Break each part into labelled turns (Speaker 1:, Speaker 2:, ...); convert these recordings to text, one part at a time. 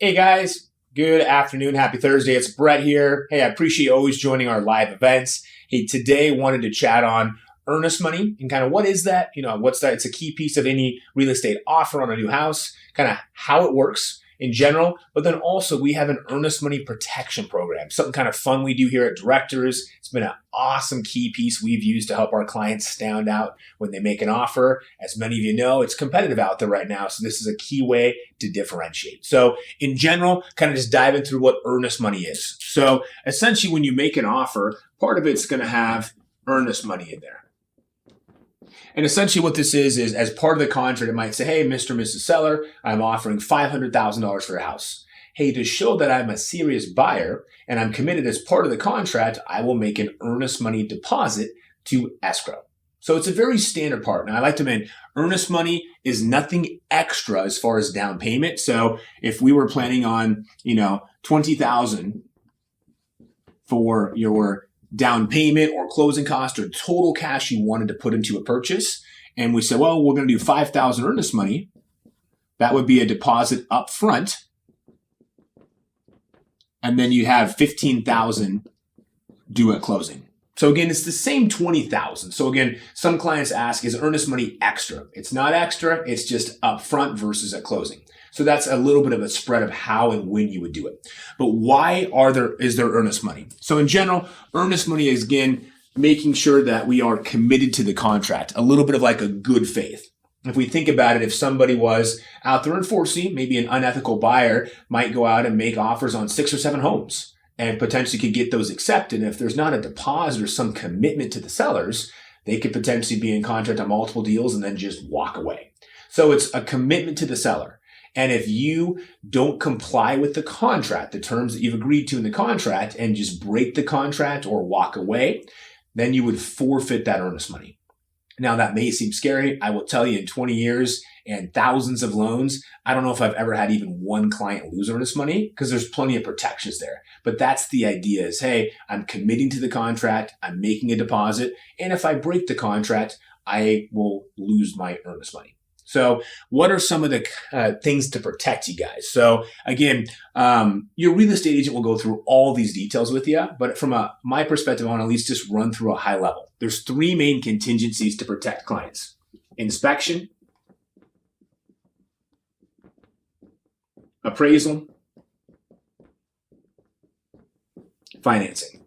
Speaker 1: Hey guys, good afternoon. Happy Thursday. It's Brett here. Hey, I appreciate you always joining our live events. Hey, today wanted to chat on earnest money and kind of what is that? What's that? It's a key piece of any real estate offer on a new house, kind of how it works in general. But then also we have an earnest money protection program, something kind of fun we do here at Directors. It's been an awesome key piece we've used to help our clients stand out when they make an offer. As many of you know, it's competitive out there right now. So this is a key way to differentiate. So in general, kind of just diving through what earnest money is. So essentially when you make an offer, part of it's going to have earnest money in there. And essentially what this is as part of the contract, it might say, hey, Mr. and Mrs. Seller, I'm offering $500,000 for your house. Hey, to show that I'm a serious buyer and I'm committed as part of the contract, I will make an earnest money deposit to escrow. So it's a very standard part. Now I like to mention, earnest money is nothing extra as far as down payment. So if we were planning on, $20,000 for your down payment or closing cost or total cash you wanted to put into a purchase, and we said, well, we're going to do $5,000 earnest money, that would be a deposit up front. And then you have $15,000 due at closing. So again, it's the same $20,000. So again, some clients ask, is earnest money extra? It's not extra. It's just upfront versus at closing. So that's a little bit of a spread of how and when you would do it. But why is there earnest money? So in general, earnest money is, again, making sure that we are committed to the contract, a little bit of like a good faith. If we think about it, if somebody was out there enforcing, maybe an unethical buyer might go out and make offers on 6 or 7 homes and potentially could get those accepted. And if there's not a deposit or some commitment to the sellers, they could potentially be in contract on multiple deals and then just walk away. So it's a commitment to the seller. And if you don't comply with the contract, the terms that you've agreed to in the contract, and just break the contract or walk away, then you would forfeit that earnest money. Now that may seem scary. I will tell you, in 20 years and thousands of loans, I don't know if I've ever had even one client lose earnest money because there's plenty of protections there. But that's the idea is, hey, I'm committing to the contract, I'm making a deposit, and if I break the contract, I will lose my earnest money. So what are some of the things to protect you guys? So again, your real estate agent will go through all these details with you, but from my perspective, I want to at least just run through a high level. There's 3 main contingencies to protect clients: inspection, appraisal, financing.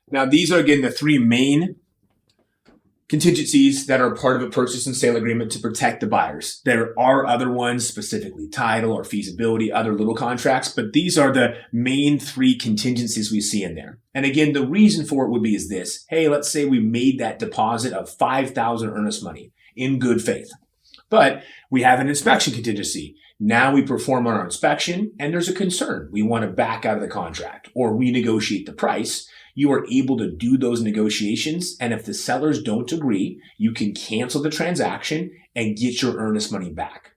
Speaker 1: Now these are, again, the 3 main contingencies that are part of a purchase and sale agreement to protect the buyers. There are other ones, specifically title or feasibility, other little contracts, but these are the main 3 contingencies we see in there. And again, the reason for it would be is this: hey, let's say we made that deposit of $5,000 earnest money in good faith, but we have an inspection contingency. Now we perform our inspection and there's a concern. We want to back out of the contract or renegotiate the price. You are able to do those negotiations, and if the sellers don't agree, you can cancel the transaction and get your earnest money back.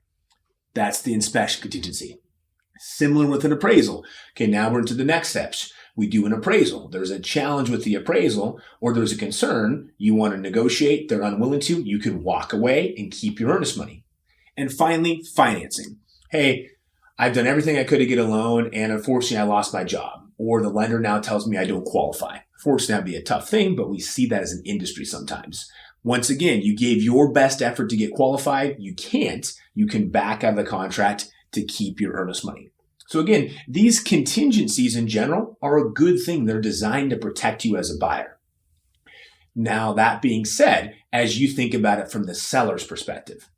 Speaker 1: That's the inspection contingency. Similar with an appraisal. Okay, now we're into the next steps. We do an appraisal. There's a challenge with the appraisal, or there's a concern. You want to negotiate, they're unwilling to, you can walk away and keep your earnest money. And finally, financing. Hey, I've done everything I could to get a loan, and unfortunately I lost my job. Or the lender now tells me I don't qualify. Fortunately, that'd be a tough thing, but we see that as an industry sometimes. Once again, you gave your best effort to get qualified. You can't. You can back out of the contract to keep your earnest money. So again, these contingencies in general are a good thing. They're designed to protect you as a buyer. Now, that being said, as you think about it from the seller's perspective,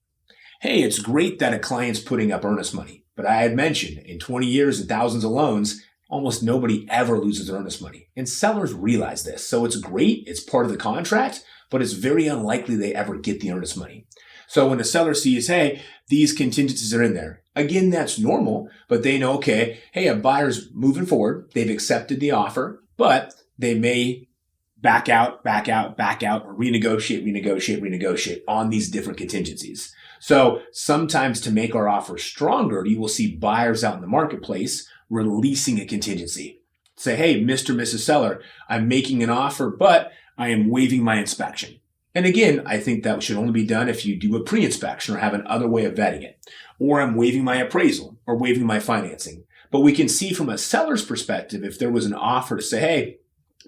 Speaker 1: hey, it's great that a client's putting up earnest money. But I had mentioned in 20 years and thousands of loans, almost nobody ever loses earnest money. And sellers realize this. So it's great. It's part of the contract, but it's very unlikely they ever get the earnest money. So when a seller sees, hey, these contingencies are in there, again, that's normal, but they know, okay, hey, a buyer's moving forward. They've accepted the offer, but they may back out, or renegotiate on these different contingencies. So sometimes to make our offer stronger, you will see buyers out in the marketplace releasing a contingency. Say, hey, Mr. and Mrs. Seller, I'm making an offer, but I am waiving my inspection. And again, I think that should only be done if you do a pre-inspection or have another way of vetting it, or I'm waiving my appraisal or waiving my financing. But we can see from a seller's perspective, if there was an offer to say, hey,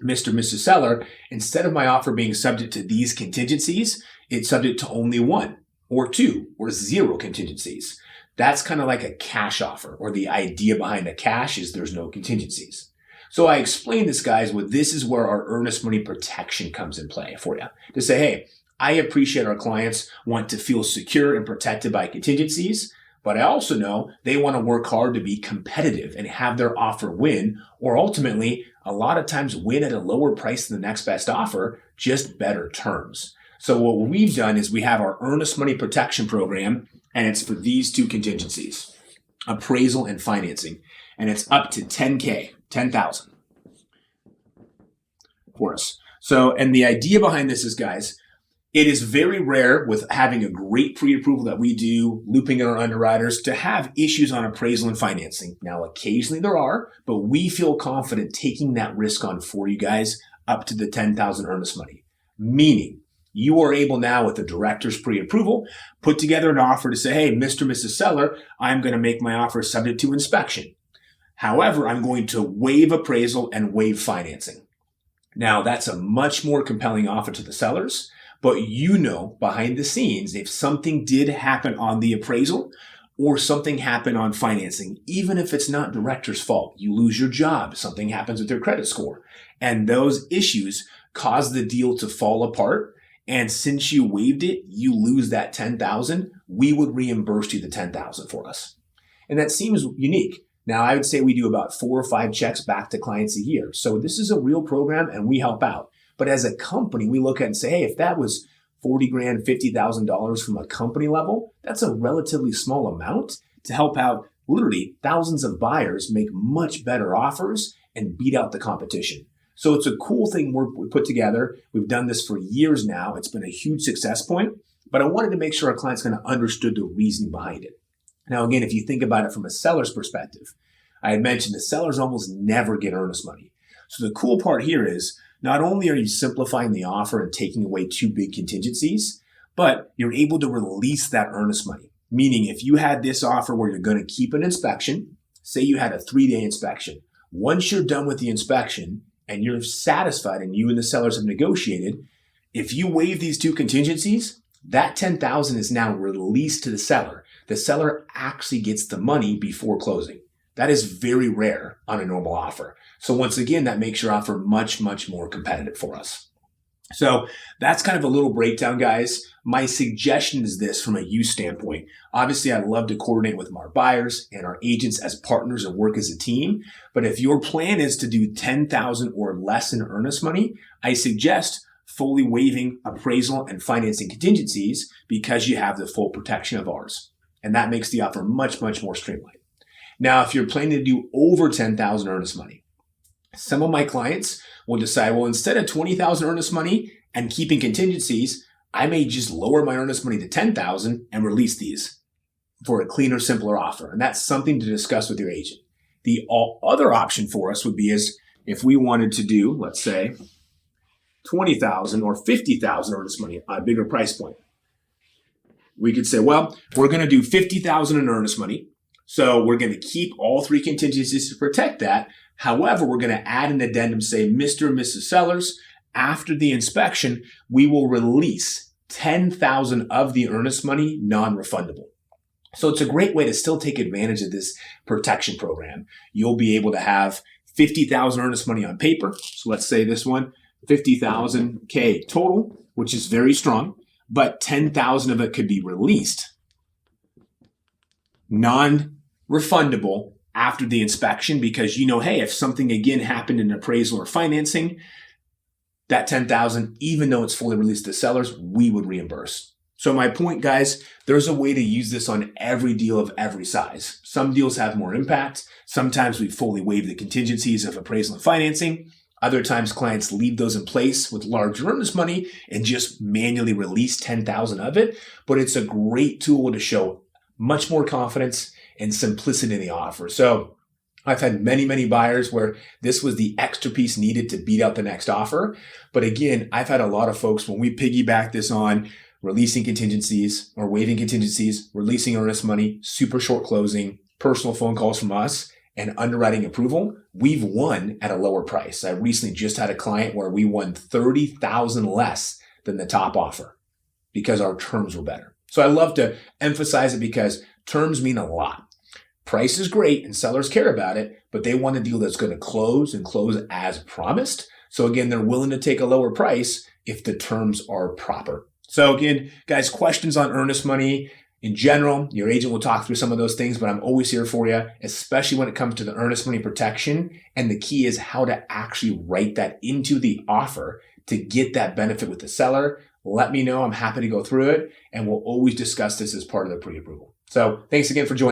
Speaker 1: Mr. and Mrs. Seller, instead of my offer being subject to these contingencies, it's subject to only 1 or 2 or 0 contingencies. That's kind of like a cash offer, or the idea behind a cash is there's no contingencies. So I explained this, guys, this is where our earnest money protection comes in play for you. To say, hey, I appreciate our clients want to feel secure and protected by contingencies, but I also know they want to work hard to be competitive and have their offer win, or ultimately, a lot of times win at a lower price than the next best offer, just better terms. So what we've done is we have our earnest money protection program, and it's for these 2 contingencies, appraisal and financing. And it's up to 10,000 for us. So, and the idea behind this is, guys, it is very rare with having a great pre-approval that we do, looping in our underwriters, to have issues on appraisal and financing. Now, occasionally there are, but we feel confident taking that risk on for you guys up to the 10,000 earnest money. Meaning, you are able now, with the director's pre-approval, put together an offer to say, hey, Mr. and Mrs. Seller, I'm going to make my offer subject to inspection. However, I'm going to waive appraisal and waive financing. Now, that's a much more compelling offer to the sellers, but behind the scenes, if something did happen on the appraisal or something happened on financing, even if it's not director's fault, you lose your job, something happens with your credit score, and those issues cause the deal to fall apart, and since you waived it, you lose that 10,000, we would reimburse you the 10,000 for us. And that seems unique. Now, I would say we do about 4 or 5 checks back to clients a year. So this is a real program and we help out. But as a company, we look at it and say, hey, if that was $40,000, $50,000 from a company level, that's a relatively small amount to help out literally thousands of buyers make much better offers and beat out the competition. So it's a cool thing we put together. We've done this for years now. It's been a huge success point, but I wanted to make sure our clients kind of understood the reasoning behind it. Now, again, if you think about it from a seller's perspective, I had mentioned the sellers almost never get earnest money. So the cool part here is not only are you simplifying the offer and taking away 2 big contingencies, but you're able to release that earnest money. Meaning if you had this offer where you're going to keep an inspection, say you had a 3-day inspection. Once you're done with the inspection and you're satisfied and you and the sellers have negotiated, if you waive these 2 contingencies, that 10,000 is now released to the seller. The seller actually gets the money before closing. That is very rare on a normal offer. So once again, that makes your offer much, much more competitive for us. So that's kind of a little breakdown, guys. My suggestion is this from a use standpoint. Obviously, I'd love to coordinate with our buyers and our agents as partners and work as a team. But if your plan is to do 10,000 or less in earnest money, I suggest fully waiving appraisal and financing contingencies because you have the full protection of ours. And that makes the offer much, much more streamlined. Now, if you're planning to do over 10,000 earnest money, some of my clients will decide, well, instead of 20,000 earnest money and keeping contingencies, I may just lower my earnest money to 10,000 and release these for a cleaner, simpler offer. And that's something to discuss with your agent. The other option for us would be is if we wanted to do, let's say, 20,000 or 50,000 earnest money on a bigger price point. We could say, well, we're going to do 50,000 in earnest money. So we're going to keep all 3 contingencies to protect that. However, we're going to add an addendum, say, Mr. and Mrs. Sellers, after the inspection, we will release 10,000 of the earnest money non-refundable. So it's a great way to still take advantage of this protection program. You'll be able to have 50,000 earnest money on paper. So let's say this one, 50,000 K total, which is very strong, but 10,000 of it could be released non-refundable after the inspection because hey, if something again happened in appraisal or financing, that 10,000, even though it's fully released to sellers, we would reimburse. So my point, guys, there's a way to use this on every deal of every size. Some deals have more impact. Sometimes we fully waive the contingencies of appraisal and financing. Other times clients leave those in place with large earnest money and just manually release 10,000 of it. But it's a great tool to show much more confidence and simplicity in the offer. So I've had many, many buyers where this was the extra piece needed to beat out the next offer. But again, I've had a lot of folks when we piggyback this on releasing contingencies or waiving contingencies, releasing earnest money, super short closing, personal phone calls from us, and underwriting approval, we've won at a lower price. I recently just had a client where we won $30,000 less than the top offer because our terms were better. So I love to emphasize it because terms mean a lot. Price is great and sellers care about it, but they want a deal that's going to close and close as promised. So again, they're willing to take a lower price if the terms are proper. So again, guys, questions on earnest money in general, your agent will talk through some of those things, but I'm always here for you, especially when it comes to the earnest money protection. And the key is how to actually write that into the offer to get that benefit with the seller. Let me know. I'm happy to go through it. And we'll always discuss this as part of the pre-approval. So thanks again for joining.